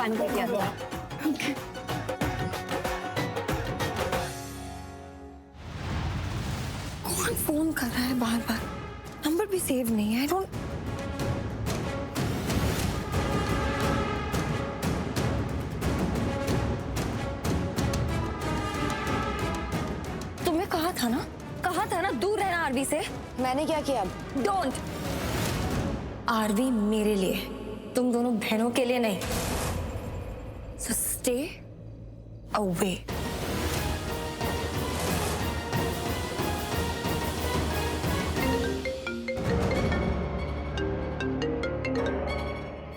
पानी लेके आता हूँ। कौन फोन कर रहा है बार बार? नंबर भी सेव नहीं है। तुम्हें कहा था ना दूर रहना आरवी से। मैंने क्या किया? डोंट। आरवी मेरे लिए, तुम दोनों बहनों के लिए नहीं। So stay away.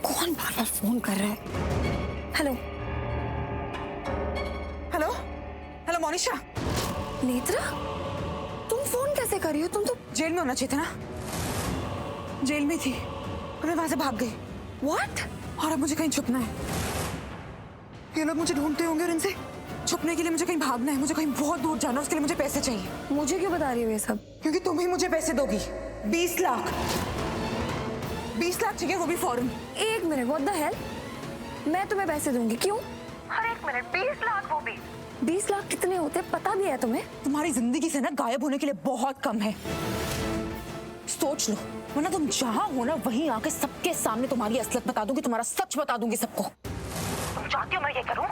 कौन बार बार फोन कर रहा है? Hello hello hello Monisha. Netra, तुम फोन कैसे कर रही हो? तुम तो जेल में होना चाहिए था ना। जेल में थी और मैं वहां से भाग गई। व्हाट? और अब मुझे कहीं छुपना है। ये लोग मुझे ढूंढते होंगे और इनसे छुपने के लिए मुझे कहीं भागना है। मुझे कहीं बहुत दूर जाना है। उसके लिए मुझे पैसे चाहिए। मुझे क्यों बता रही हो ये सब? क्योंकि तुम ही मुझे पैसे दोगी। 20 लाख। 20 लाख चाहिए, वो भी फौरन। एक मिनट, व्हाट द हेल? मैं तुम्हें पैसे दूंगी। क्यों? हर एक मिनट 20 लाख, वो भी 20 लाख कितने होते पता भी है तुम्हें? तुम्हारी जिंदगी से ना गायब होने के लिए बहुत कम है। सोच लो, वरना तुम जहां हो ना वहीं आके सबके सामने तुम्हारी असलियत बता दूंगी, तुम्हारा सच बता दूंगी सबको। तुम चाहती हो मैं ये करूं?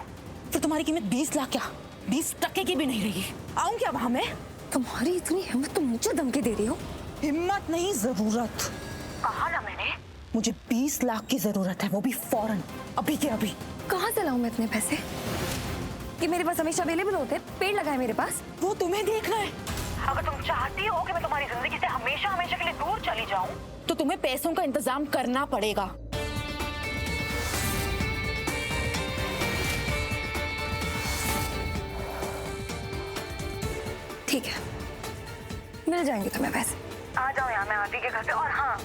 फिर तुम्हारी कीमत 20 लाख क्या 20 टके की भी नहीं रही। आऊं क्या वहां मैं? तुम्हारी इतनी हिम्मत, तुम मुझे धमकी दे रही हो? हिम्मत नहीं, जरूरत। कहा ना मैंने, मुझे 20 लाख की जरूरत है, वो भी फौरन, अभी के अभी। कहाँ से लाऊं मैं इतने पैसे? ये मेरे पास हमेशा अवेलेबल होते हैं। पेड़ लगाए मेरे पास। वो तुम्हें देखना है। अगर तुम चाहती हो कि मैं तुम्हारी जिंदगी से हमेशा हमेशा के लिए दूर चली जाऊं, तो तुम्हें पैसों का इंतजाम करना पड़ेगा। ठीक है, मिल जाएंगे तुम्हें पैसे। आ जाओ यहाँ, मैं आरती के घर पे। और हाँ,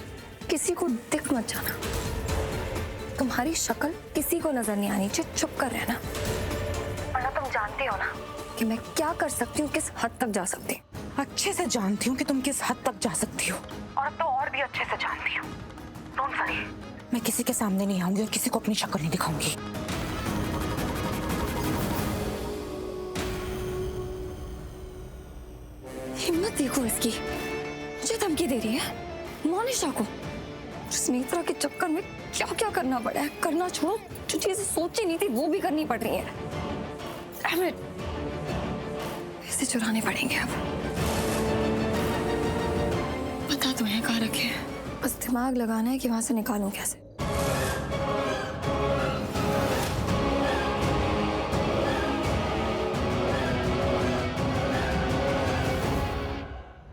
किसी को दिख मत जाना। तुम्हारी शक्ल किसी को नजर नहीं आनी चाहिए। चुप कर रहना। वरना तुम जानती हो ना कि मैं क्या कर सकती हूँ, किस हद तक जा सकती हूँ। अच्छे से जानती हूँ कि तुम किस हद तक जा सकती हो। और अब तो और भी अच्छे से जानती हूँ। Don't worry. मैं किसी के सामने नहीं आऊंगी और किसी को अपनी शक्ल नहीं दिखाऊंगी। हिम्मत देखो इसकी, मुझे धमकी दे रही है। मोनिशा को जिस नेत्रा के चक्कर में क्या क्या करना पड़ा है, करना छोड़ो, जो चीजें सोची नहीं थी वो भी करनी पड़ रही है। पैसे चुराने पड़ेंगे अब। पता तो है कहाँ रखे हैं, बस दिमाग लगाना है कि वहां से निकालूं कैसे।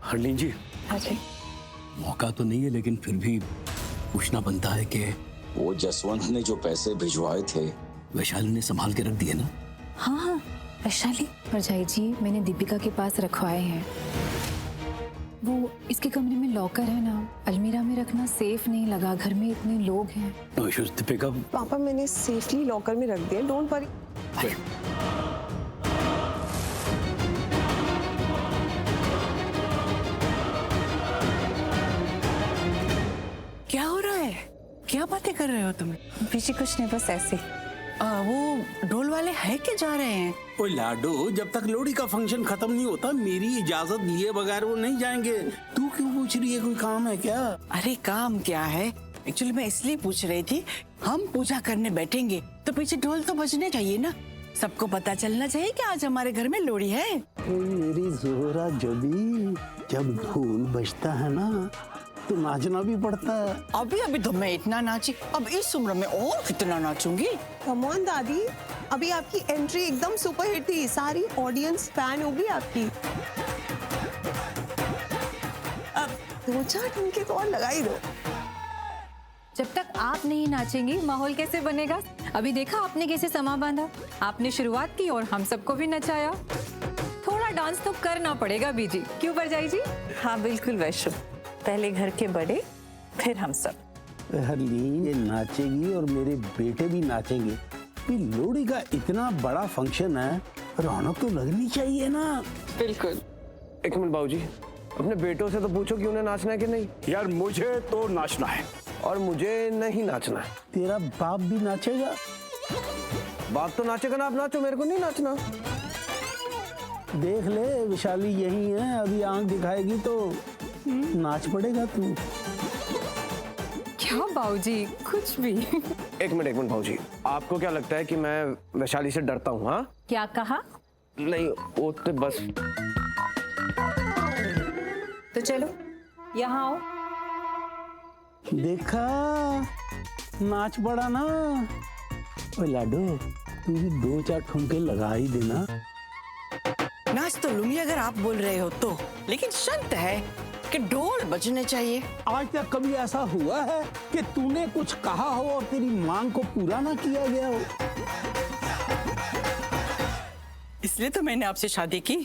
हरलीन जी, हाँ जी। मौका तो नहीं है लेकिन फिर भी पूछना बनता है कि वो जसवंत ने जो पैसे भिजवाए थे वैशाली ने संभाल के रख दिए ना? हाँ हाँ, वैशाली। भरजाई जी, मैंने दीपिका के पास रखवाए हैं। वो इसके कमरे में लॉकर है ना, अलमीरा में रखना सेफ नहीं लगा, घर में इतने लोग हैं। No issues Deepika. पापा मैंने सेफली लॉकर में रख दिया, डोंट वरी। क्या हो रहा है? क्या बातें कर रहे हो तुम? पीछे कुछ नहीं, बस ऐसे। वो ढोल वाले है कि जा रहे हैं? ओए लाडो, जब तक लोहड़ी का फंक्शन खत्म नहीं होता मेरी इजाजत लिए बगैर वो नहीं जाएंगे। तू क्यों पूछ रही है, कोई काम है क्या? अरे काम क्या है, एक्चुअली मैं इसलिए पूछ रही थी, हम पूजा करने बैठेंगे तो पीछे ढोल तो बजने चाहिए ना, सबको पता चलना चाहिए कि आज हमारे घर में लोहड़ी है। मेरी जोहरा जबी, जब ढोल बजता है ना तो नाचना भी पड़ता है। अभी अभी तो मैं इतना नाची, अब इस उम्र में और कितना नाचूंगी। कम ऑन दादी, अभी आपकी एंट्री एकदम सुपर हिट थी, सारी ऑडियंस फैन हो गई आपकी। अब 2-4 ठुमके तो और लगा ही दो। जब तक आप नहीं नाचेंगी माहौल कैसे बनेगा? अभी देखा आपने कैसे समा बांधा। आपने शुरुआत की और हम सबको भी नचाया। थोड़ा डांस तो करना पड़ेगा बीजी, क्यों भरजाई जी? हाँ बिल्कुल वैशु, पहले घर के बड़े फिर हम सब। हरलीन ये नाचेगी और मेरे बेटे भी नाचेंगे। ये लोहड़ी का इतना बड़ा फंक्शन है, रौनक तो लगनी चाहिए ना। बिल्कुल। एक मिनट बाबूजी, अपने बेटों से तो पूछो कि उन्हें नाचना है कि नहीं। यार मुझे तो नाचना है। और मुझे नहीं नाचना है। तेरा बाप भी नाचेगा? बाप तो नाचेगा ना, आप नाचो, मेरे को नहीं नाचना। देख ले विशाली यही है, अभी आंख दिखाएगी तो नाच पड़ेगा तू। क्या बाबूजी, कुछ भी। एक मिनट भाऊजी, आपको क्या लगता है कि मैं वैशाली से डरता हूँ? हाँ, क्या कहा? नहीं वो तो बस। तो चलो यहाँ आओ। देखा नाच पड़ा ना। ओए लाडो, तू भी 2-4 ठुमके लगा ही देना। नाच तो लूंगी अगर आप बोल रहे हो तो, लेकिन शर्त है कि ढोल बजने चाहिए। आज तक कभी ऐसा हुआ है कि तूने कुछ कहा हो और तेरी मांग को पूरा ना किया गया हो? इसलिए तो मैंने आपसे शादी की।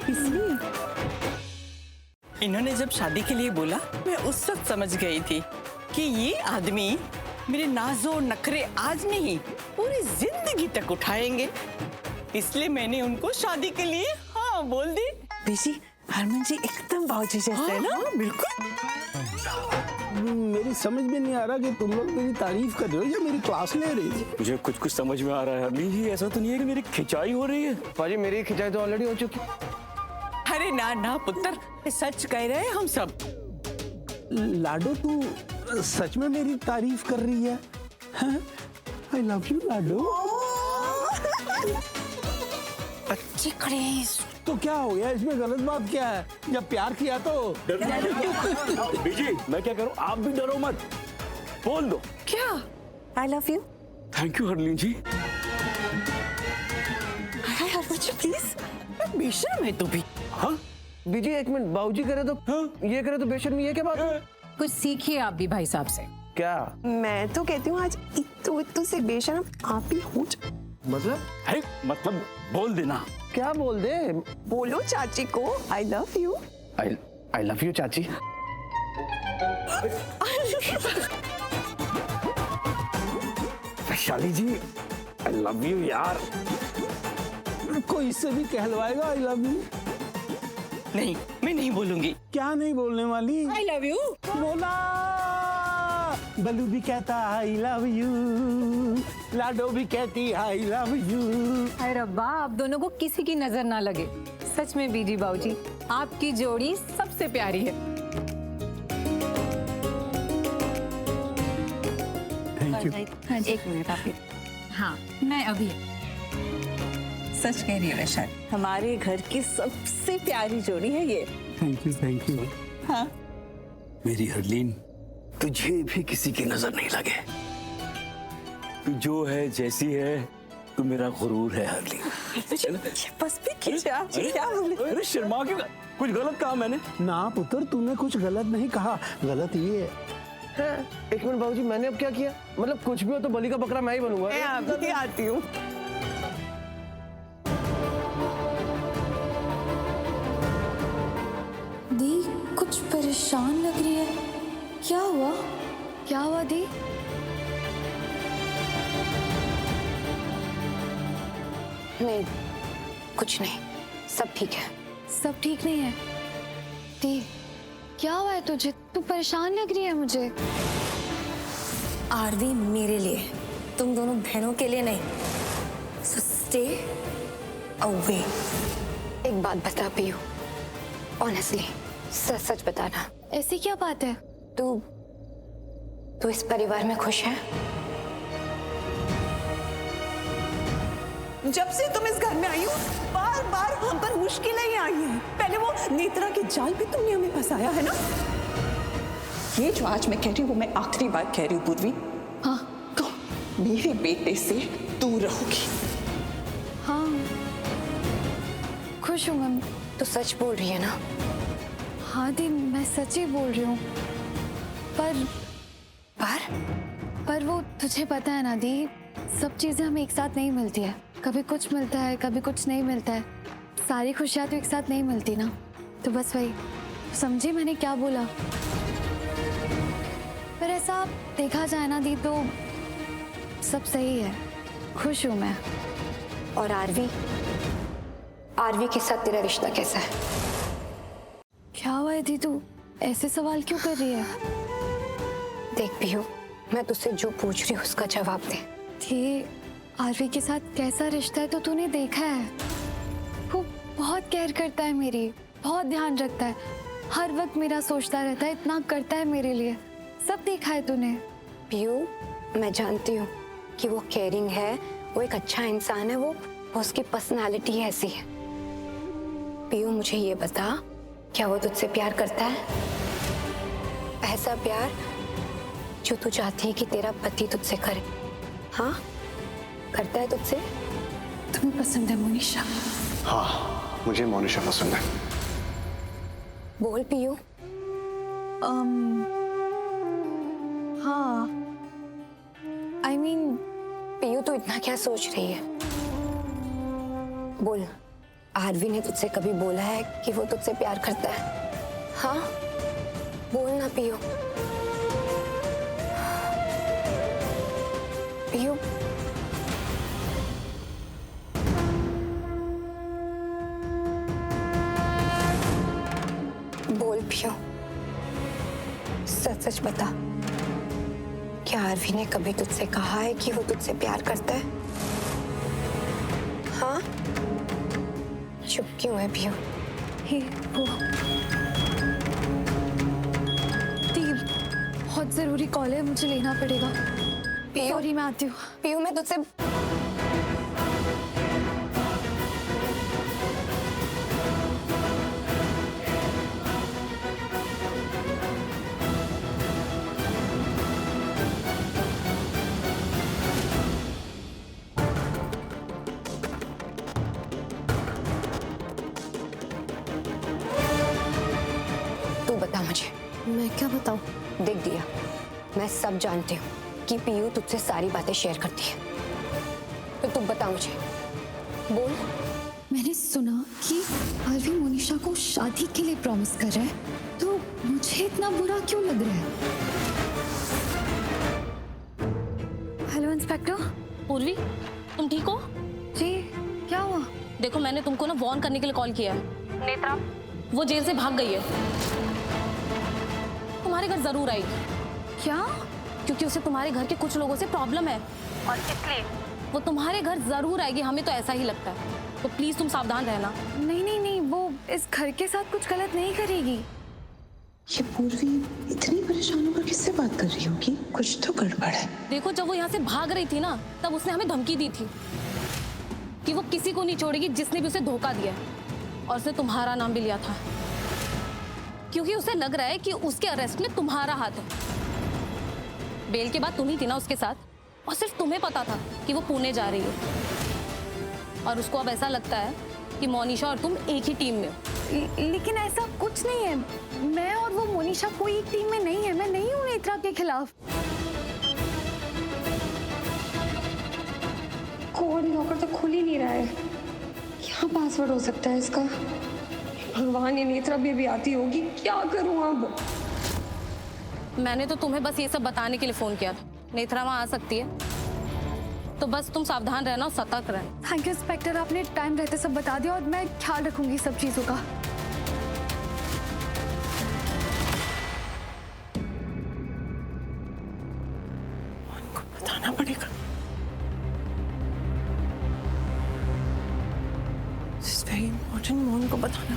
इसलिए इन्होंने जब शादी के लिए बोला, मैं उस वक्त समझ गई थी कि ये आदमी मेरे नाज़ो नखरे आज नहीं पूरी जिंदगी तक उठाएंगे। इसलिए मैंने उनको शादी के लिए हाँ बोल दी। बेसी हरमन जी एकदम बाबूजी जैसे है ना। बिल्कुल। मेरी समझ में नहीं आ रहा कि तुम लोग मेरी तारीफ कर रहे हो या मेरी क्लास ले रही हो। मुझे कुछ समझ में आ रहा है हरलीन जी, ऐसा तो नहीं है कि मेरी खिंचाई हो रही है? पाजी मेरी खिंचाई तो ऑलरेडी हो चुकी। अरे ना ना पुत्र, सच कह रहे हैं हम सब। लाडो तू सच में मेरी तारीफ कर रही है? आई लव यू लाडो। बच्चे खड़े हैं। तो क्या हो गया, इसमें गलत बात क्या है? जब प्यार किया तो बीजी मैं क्या करूं, आप भी डरो मत, बोल दो। क्या? I love you. Thank you Harleen ji. Harman ji please, बेशर्म है तू भी। हाँ बीजी एक मिनट, बाबूजी करे तो ये करे तो बेशर्मी है क्या बात है? कुछ सीखिए आप भी भाई साहब से। क्या मैं तो कहती हूँ आज इत्तू से बेशरम आप ही हो जाओ। मतलब? अरे मतलब बोल देना। क्या बोल दे? बोलो चाची को आई love you. I love you चाची। वैशाली जी आई लव यू यार। कोई इससे भी कहलवाएगा आई लव यू? नहीं, मैं नहीं बोलूंगी। क्या नहीं बोलने वाली? आई लव यू। बोला। बल्लू भी कहता आई लव यू, लाडो भी कहती आई लव यू। अरे रब्बा, आप दोनों को किसी की नजर ना लगे। सच में बीजी बाबूजी, आपकी जोड़ी सबसे प्यारी है। Thank you. एक मिनट आप ये। हाँ, मैं अभी। सच कह रही है वैशाली, हमारे घर की सबसे प्यारी जोड़ी है ये। Thank you thank you. हाँ मेरी हरलीन, तुझे भी किसी की नजर नहीं लगे। तू जो है जैसी है, तू मेरा गुरूर है हरलीन। बस भी खींचा। क्या बोले? अरे शर्मा क्यों? कुछ गलत कहा मैंने? ना पुत्र, तूने कुछ गलत नहीं कहा। गलत ये है। एक मिनट बाबूजी, मैंने अब क्या किया? मतलब कुछ भी हो तो बलि का बकरा मैं ही बनूंगा। मैं अभी आती हूँ। दी कुछ परेशान लग रही है। क्या हुआ? क्या हुआ दी? नहीं, कुछ नहीं, सब ठीक है। सब ठीक नहीं है? दी क्या हुआ है तुझे? तू परेशान लग रही है मुझे। आरवी मेरे लिए, तुम दोनों बहनों के लिए नहीं। So stay away। एक बात बता पियो, ऑनेस्टली सच सच बताना। ऐसी क्या बात है? तू इस परिवार में खुश है? जब से तुम इस घर में आई हो, बार बार हम पर मुश्किलें ही आई हैं। पहले वो नेत्रा के जाल पे तुमने हमें फंसाया है ना। ये जो आज मैं कह रही हूँ वो मैं आखिरी बार कह रही हूँ पूर्वी। हाँ, तो मेरे बेटे से दूर रहोगी। हाँ, खुश हूँ मैं। तो सच बोल रही है ना? हाँ दी, मैं सच ही बोल रही हूँ। पर वो तुझे पता है ना दी, सब चीजें हमें एक साथ नहीं मिलती है। कभी कुछ मिलता है, कभी कुछ नहीं मिलता है। सारी खुशियाँ तो एक साथ नहीं मिलती ना। तो बस वही, समझी मैंने क्या बोला? पर ऐसा देखा जाए ना दी तो सब सही है, खुश हूँ मैं। और आरवी के साथ तेरा रिश्ता कैसा है? क्या हुआ है दी, तू ऐसे सवाल क्यों कर रही है? देख पियो, मैं तुझसे जो पूछ रही हूँ उसका जवाब दे। थी आरवी के साथ कैसा रिश्ता है तो तूने देखा है। वो बहुत केयर करता है मेरी, बहुत ध्यान रखता है, हर वक्त मेरा सोचता रहता है, इतना करता है मेरे लिए। सब देखा है तूने। पीयू, मैं जानती हूँ कि वो केयरिंग है, वो एक अच्छा इंसान है, वो उसकी पर्सनालिटी ऐसी है। पीयू, मुझे ये बता, क्या वो तुझसे प्यार करता है? ऐसा प्यार जो तू चाहती है कि तेरा पति तुझसे करे। हाँ, करता है तुझसे? तुम्हें पसंद है मोनिशा? हाँ, मुझे मोनिशा पसंद है। बोल पीयू। हाँ, I mean, पीयू, तू इतना क्या सोच रही है? बोल, आरवी ने तुझसे कभी बोला है कि वो तुझसे प्यार करता है? हाँ, बोल ना पीयू। पीयू, बोल पीयू, सच सच बता, क्या आरवी ने कभी तुझसे कहा है कि वो तुझसे प्यार करता है? हाँ? चुप क्यों है पीयू? हे वो दी, बहुत जरूरी कॉल है, मुझे लेना पड़ेगा। सॉरी, मैं आती हूँ। पीयू, मैं तुझसे तू बता मुझे। मैं क्या बताऊँ? देख दिया, मैं सब जानती हूँ कि पीयू तुझसे सारी बातें शेयर करती है, तो तू बता मुझे, बोल। मैंने सुना कि आरवी मोनिशा को शादी के लिए प्रॉमिस कर रहा है, तो मुझे इतना बुरा क्यों लग रहा है? Hello inspector. पूर्वी, तुम ठीक हो? जी, क्या हुआ? देखो, मैंने तुमको ना वार्न करने के लिए कॉल किया है। नेत्रा, वो जेल से भाग गई है, तुम्हारे घर जरूर आएगी। क्या? क्योंकि उसे तुम्हारे घर के कुछ लोगों से प्रॉब्लम है और इसलिए वो तुम्हारे घर जरूर आएगी, हमें तो ऐसा ही लगता है। तो प्लीज तुम सावधान रहना। नहीं नहीं नहीं, वो इस घर के साथ कुछ गलत नहीं करेगी। ये पूर्वी इतनी परेशान होकर किससे बात कर रही होगी? कुछ तो गड़बड़ है। देखो, जब वो यहाँ से भाग रही थी ना, तब उसने हमें धमकी दी थी कि वो किसी को नहीं छोड़ेगी जिसने भी उसे धोखा दिया, और उसने तुम्हारा नाम भी लिया था, क्योंकि उसे लग रहा है कि उसके अरेस्ट में तुम्हारा हाथ है। बेल के बाद तुम ही थी ना उसके साथ, और सिर्फ तुम्हें पता था कि वो पुणे जा रही है, और उसको अब ऐसा लगता है कि मोनिशा और तुम एक ही टीम में हो। लेकिन ऐसा कुछ नहीं है, मैं और वो मोनिशा कोई एक टीम में नहीं है। मैं नहीं हूँ नेत्रा के खिलाफ। कोड लॉकर तो खुल ही नहीं रहा है, क्या पासवर्ड हो सकता है इसका? भगवान, ये नेत्रा भी आती होगी, क्या करूं अब? मैंने तो तुम्हें बस ये सब बताने के लिए फोन किया था। नेत्रा वहाँ आ सकती है, तो बस तुम सावधान रहना और सतर्क रहना। थैंक यू इंस्पेक्टर, आपने टाइम रहते सब बता दिया, और मैं ख्याल रखूंगी सब चीजों का। उनको बताना पड़ेगा। This is very important, Mohan को बताना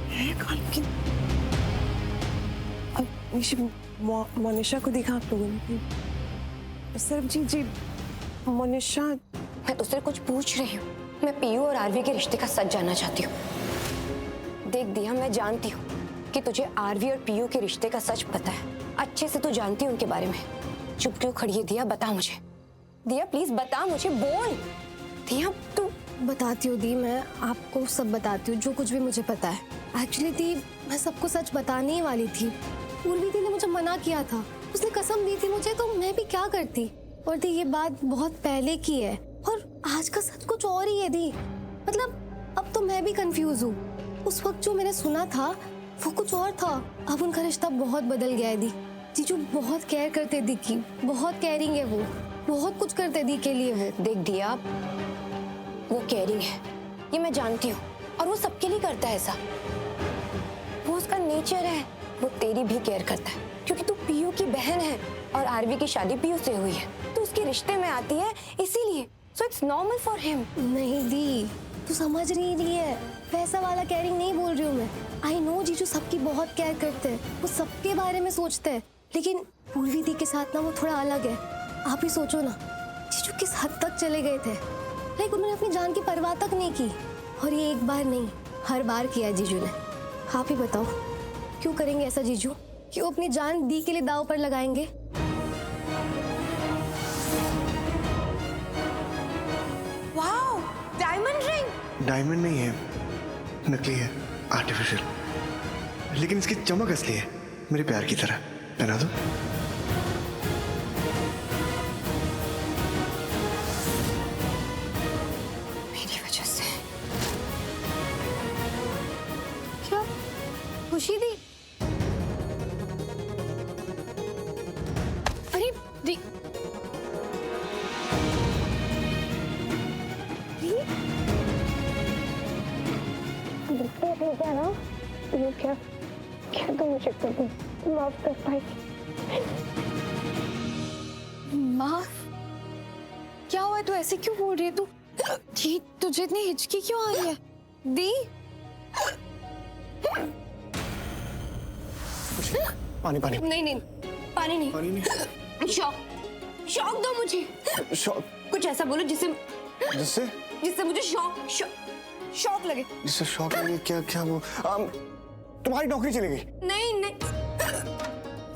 है कल की। अब मोनिशा को देखा आप लोगों ने? सरबजीत जी, मोनिशा। मैं तुझसे कुछ पूछ रही हूँ। मैं पीयू और आरवी के रिश्ते का सच जानना चाहती हूँ। देख दिया, मैं जानती हूँ कि तुझे आरवी और पीयू के रिश्ते का सच पता है, अच्छे से तू जानती है उनके बारे में। चुप क्यों खड़ी है दिया? बता मुझे। दिया प्लीज बता मुझे, बोल। दिया तू। बताती हूँ दी, मैं आपको सब बताती हूँ जो कुछ भी मुझे पता है। एक्चुअली दी, मैं सबको सच बताने ही वाली थी। पूर्वी दी ने मुझे मना किया था, उसने कसम दी थी मुझे, तो मैं भी क्या करती। और दी, ये बात बहुत पहले की है और आज का सच कुछ और ही है दी। मतलब अब तो मैं भी कंफ्यूज हूँ। उस वक्त जो मैंने सुना था वो कुछ और था, अब उनका रिश्ता बहुत बदल गया है दी। जीजू बहुत केयर करते दी की, बहुत केयरिंग है वो, बहुत कुछ करते दी के लिए वो। देख दिया, वो केयरिंग है, ये मैं जानती हूँ, और वो सबके लिए करता है ऐसा। वो उसका नेचर है, वो तेरी भी केयर करता है, क्योंकि तू पीयू की बहन है और आरवी की शादी पीयू से हुई है, तो उसके रिश्ते में आती है इसीलिए। So it's normal for him. नहीं दी, तू समझ नहीं है, वैसा वाला केयरिंग नहीं बोल रही हूँ मैं। आई नो जीजू सबकी बहुत केयर करते हैं, वो सबके बारे में सोचते हैं, लेकिन पूर्वी दी के साथ ना वो थोड़ा अलग है। आप ही सोचो ना, जीजू किस हद तक चले गए थे, लाइक उन्होंने अपनी जान की परवाह तक नहीं की। और ये एक बार नहीं, हर बार किया है जीजू ने। आप ही बताओ क्यों करेंगे ऐसा जीजू? क्यों अपनी जान दी के लिए दाव पर लगाएंगे? Wow, diamond ring. डायमंड नहीं है, नकली है, आर्टिफिशियल, लेकिन इसकी चमक असली है, मेरे प्यार की तरह। पहना दो। मेरी वजह से क्या खुशी दी? अरे दी, क्या ना ये क्या क्या तो मुझे कर दो, माफ कर पाई। माफ? क्या हुआ है? तू ऐसे क्यों बोल रही है? तू जी, तुझे इतनी हिचकी क्यों आ रही है? दी, पानी पानी। नहीं नहीं, पानी नहीं, पानी नहीं। शॉक शॉक दो मुझे। शॉक? कुछ ऐसा बोलो जिससे जिससे जिससे मुझे शॉक लगे। जिससे शॉक लगे? क्या क्या वो तुम्हारी नौकरी चली गई? नहीं नहीं,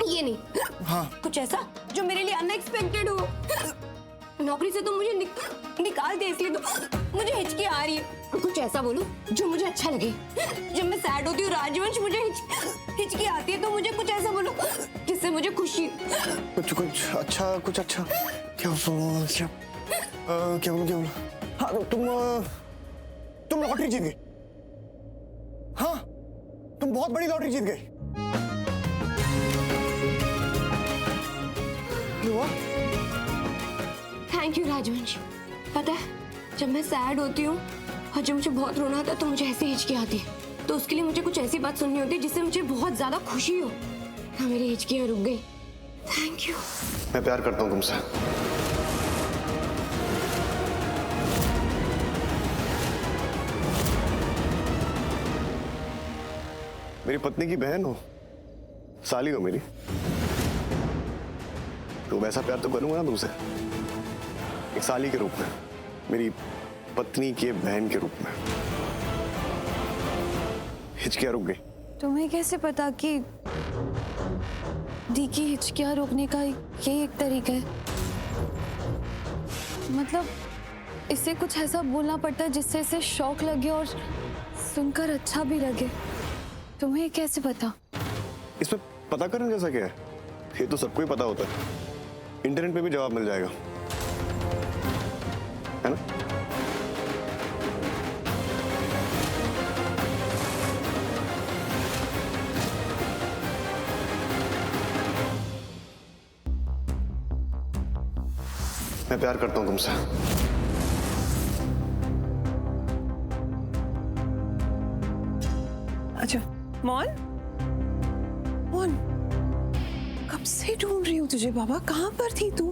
ये नहीं। हाँ, कुछ ऐसा जो मेरे लिए अनएक्सपेक्टेड हो। नौकरी से तुम मुझे निकाल दे, इसलिए तो मुझे हिचकी आ रही है। कुछ ऐसा बोलो जो मुझे अच्छा लगे। जब मैं सैड होती हूँ राजवंश, मुझे हिचकी आती है, तो मुझे कुछ ऐसा बोलो जिससे मुझे खुशी। कुछ कुछ अच्छा, कुछ अच्छा। क्या बोलो? क्या बोलो? हाँ, तुम लॉटरी जीत गई। हाँ, तुम बहुत बड़ी लॉटरी जीत गई। हुआ? थैंक यू राजवंश। पता है, जब मैं सैड होती हूँ और जब मुझे बहुत रोना आता है तो मुझे ऐसी हिचकी आती है, तो उसके लिए मुझे कुछ ऐसी बात सुननी होती है जिससे मुझे बहुत ज्यादा खुशी हो। हाँ, मेरी हिचकियाँ रुक गई। Thank you. मैं प्यार करता हूँ तुमसे। मेरी पत्नी की बहन हो, साली हो मेरी, तो वैसा प्यार तो करूंगा ना तुमसे, एक साली के रूप में, मेरी पत्नी के बहन के रूप में। हिचकियां रुक गई। तुम्हें कैसे पता कि दी की हिचकियां रोकने का ये एक तरीका है? मतलब इसे कुछ ऐसा बोलना पड़ता है जिससे इसे शौक लगे और सुनकर अच्छा भी लगे। तुम्हें कैसे पता? इसमें पता करने जैसा क्या है? ये तो सबको ही पता होता है, इंटरनेट पे भी जवाब मिल जाएगा, है ना? मैं प्यार करता हूं तुमसे। अच्छा मौन, मौन, कब से ढूंढ रही हूँ तुझे बाबा, कहाँ पर थी तू?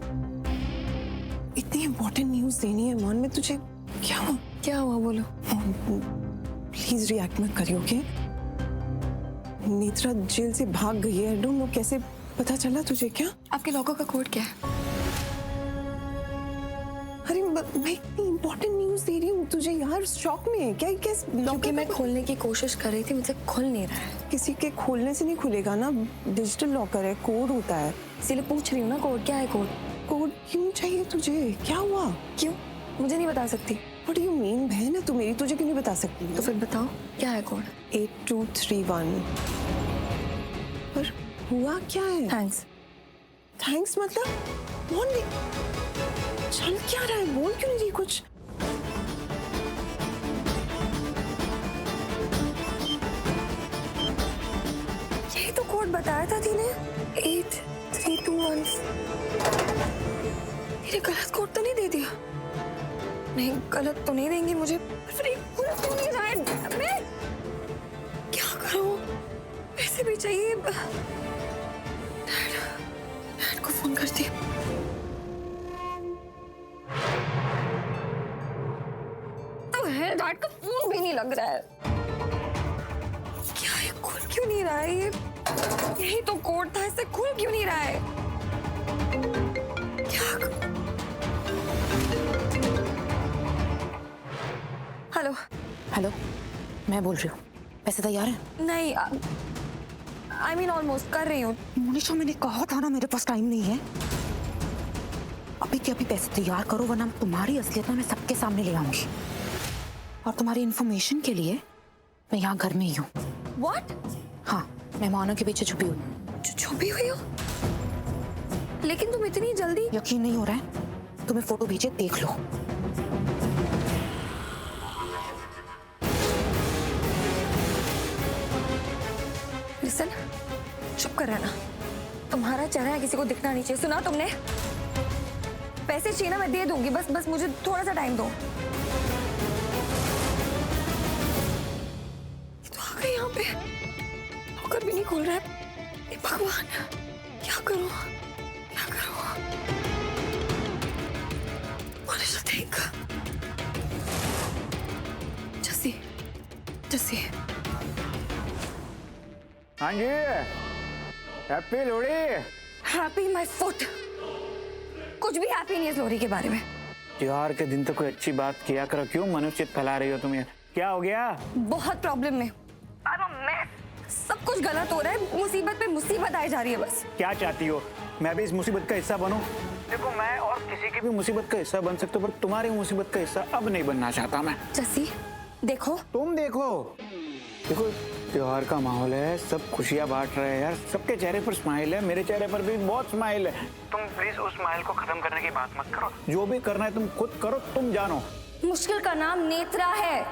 इतनी इम्पोर्टेंट न्यूज़ देनी है मौन, मैं तुझे। क्या हुआ बोलो। प्लीज रिएक्ट मत करियो, ओके? नेत्रा जेल से भाग गई है, आई डोंट नो कैसे पता चला तुझे। क्या आपके लॉकर का कोड क्या है? अरे मैं इतनी इम्पोर्टेंट न्यूज़ दे रही हूँ तुझे यार, शॉक में है क्या? क्योंकि मैं खोलने की कोशिश कर रही थी, मुझे खुल नहीं रहा है। किसी के खोलने से नहीं खुलेगा ना, डिजिटल लॉकर है, कोड होता है। इसीलिए पूछ रही हूँ ना, कोड क्या है? कोड क्यों चाहिए तुझे? क्या हुआ? क्यों? मुझे नहीं बता सकती। What do you mean? बहन है तू मेरी, तुझे क्यों नहीं बता सकती? तो फिर बताओ क्या है कोड? 8231। पर हुआ क्या है? थैंक्स मतलब बोल नहीं, चल क्या रहा है, बोल क्यों नहीं रही कुछ? यही तो कोड बताया था तूने, 8321। तेरे गलत कोड तो नहीं दे दिया? नहीं, गलत तो नहीं देंगी मुझे। फिर नहीं रहा है, मैं क्या करूं? वैसे भी चाहिए। डैड को फोन करती हूँ। तो है डैड का फोन भी नहीं लग रहा है। क्या ये खुल क्यों नहीं रहा है? ये यही तो कोड था, इससे खुल क्यों नहीं रहा है? क्या? हेलो हेलो, मैं बोल रही हूँ। पैसे तैयार हैं? नहीं, आई मीन ऑलमोस्ट कर रही हूँ। मोनिशा, मैंने कहा था ना मेरे पास टाइम नहीं है। अभी के अभी पैसे तैयार करो, वरना तुम्हारी असलियत मैं सबके सामने ले आऊंगी। और तुम्हारी इंफॉर्मेशन के लिए मैं यहाँ घर में ही हूँ। What? हाँ, मेहमानों के पीछे छुपी हूँ। छुपी हुई हो? लेकिन तुम इतनी जल्दी। यकीन नहीं हो रहा है? तुम्हें फोटो भेजे, देख लो। लिसन, चुप कर रहना। तुम्हारा चेहरा किसी को दिखना नहीं चाहिए, सुना तुमने? पैसे चाहिए ना, मैं दे दूंगी, बस मुझे थोड़ा सा टाइम दो। ये तो आ गए यहाँ पे, लॉकर भी नहीं खोल रहा है। हे भगवान, क्या करूं? क्या करूं? मोनिशा, देख। जस्सी, जस्सी। हाँ जी, happy Lohri. Happy my foot. कुछ भी हैप्पी नहीं है इस लोहड़ी के बारे में। त्योहार के दिन तो कोई अच्छी बात किया करो, क्यों मनुष्य फैला रही हो तुम? क्या हो गया? बहुत प्रॉब्लम में। सब कुछ गलत हो रहा है, मुसीबत पे मुसीबत आई जा रही है बस। क्या चाहती हो, मैं भी इस मुसीबत का हिस्सा बनूं? देखो, मैं और किसी की भी मुसीबत का हिस्सा बन सकता हूँ, पर तुम्हारी मुसीबत का हिस्सा अब नहीं बनना चाहता मैं। जस्सी, देखो। तुम देखो। देखो, त्योहार का माहौल है, सब खुशियाँ बांट रहे हैं यार, सबके चेहरे पर स्माइल है, मेरे चेहरे पर भी बहुत स्माइल है। तुम प्लीज उस स्माइल को खत्म करने की बात मत करो। जो भी करना है तुम खुद करो, तुम जानो। मुश्किल का नाम नेत्रा है।